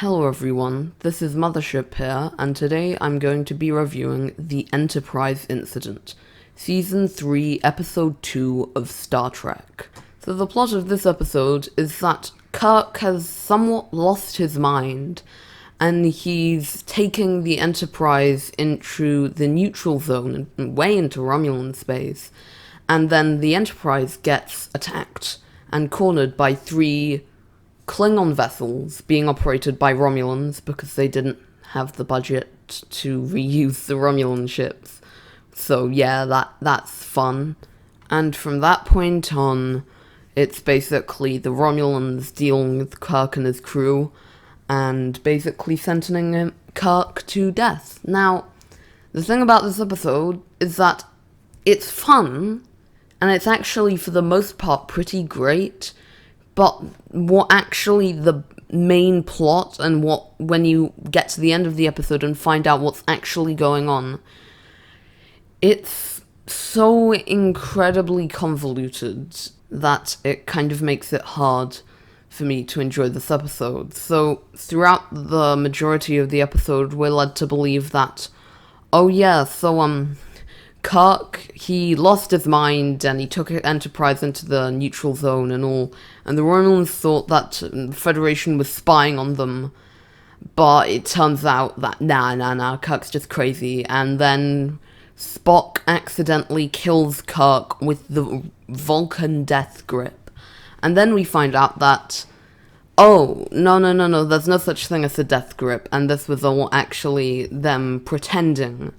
Hello everyone, this is Mothership here, and today I'm going to be reviewing The Enterprise Incident, Season 3, Episode 2 of Star Trek. So the plot of this episode is that Kirk has somewhat lost his mind, and he's taking the Enterprise into the neutral zone, and way into Romulan space, and then the Enterprise gets attacked and cornered by three Klingon vessels being operated by Romulans because they didn't have the budget to reuse the Romulan ships. So yeah, that's fun. And from that point on, it's basically the Romulans dealing with Kirk and his crew, and basically sentencing Kirk to death. Now, the thing about this episode is that it's fun, and it's actually, for the most part, pretty great. But what actually the main plot and when you get to the end of the episode and find out what's actually going on, it's so incredibly convoluted that it kind of makes it hard for me to enjoy this episode. So throughout the majority of the episode, we're led to believe that, Kirk, he lost his mind and he took Enterprise into the neutral zone and all, and the Romulans thought that the Federation was spying on them, but it turns out that nah, Kirk's just crazy, and then Spock accidentally kills Kirk with the Vulcan death grip, and then we find out that, no, there's no such thing as a death grip, and this was all actually them pretending.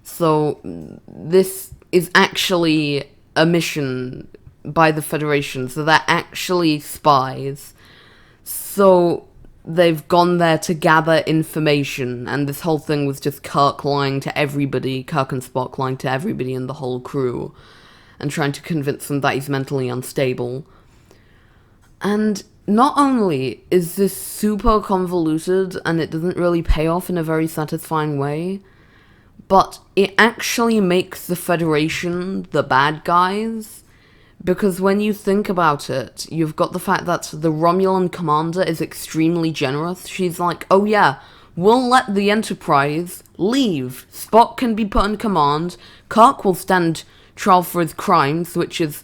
So this is actually a mission by the Federation, so they're actually spies. So they've gone there to gather information, and this whole thing was just Kirk lying to everybody, Kirk and Spock lying to everybody in the whole crew, and trying to convince them that he's mentally unstable. And not only is this super convoluted, and it doesn't really pay off in a very satisfying way, but it actually makes the Federation the bad guys, because when you think about it, you've got the fact that the Romulan commander is extremely generous. She's like, oh yeah, we'll let the Enterprise leave. Spock can be put in command, Kirk will stand trial for his crimes, which is,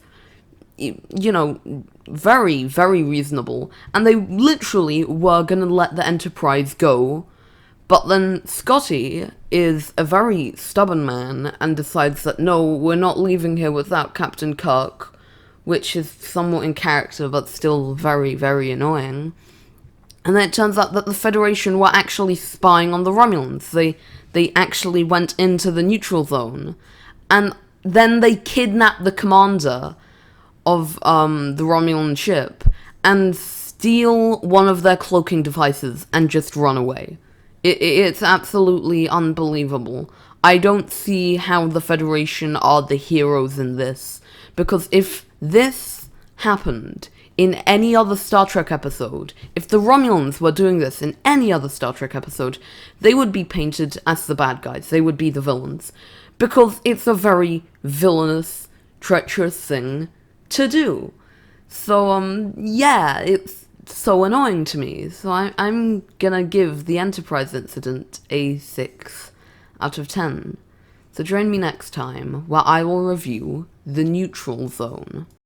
very, very reasonable, and they literally were gonna let the Enterprise go. But then Scotty is a very stubborn man and decides that no, we're not leaving here without Captain Kirk, which is somewhat in character but still very, very annoying. And then it turns out that the Federation were actually spying on the Romulans. They actually went into the neutral zone, and then they kidnapped the commander of the Romulan ship and steal one of their cloaking devices and just run away. It's absolutely unbelievable. I don't see how the Federation are the heroes in this, because if this happened in any other Star Trek episode, if the Romulans were doing this in any other Star Trek episode, they would be painted as the bad guys. They would be the villains, because it's a very villainous, treacherous thing to do. So, yeah, it's so annoying to me, so I'm gonna give the Enterprise incident a 6 out of 10. So join me next time, where I will review The Neutral Zone.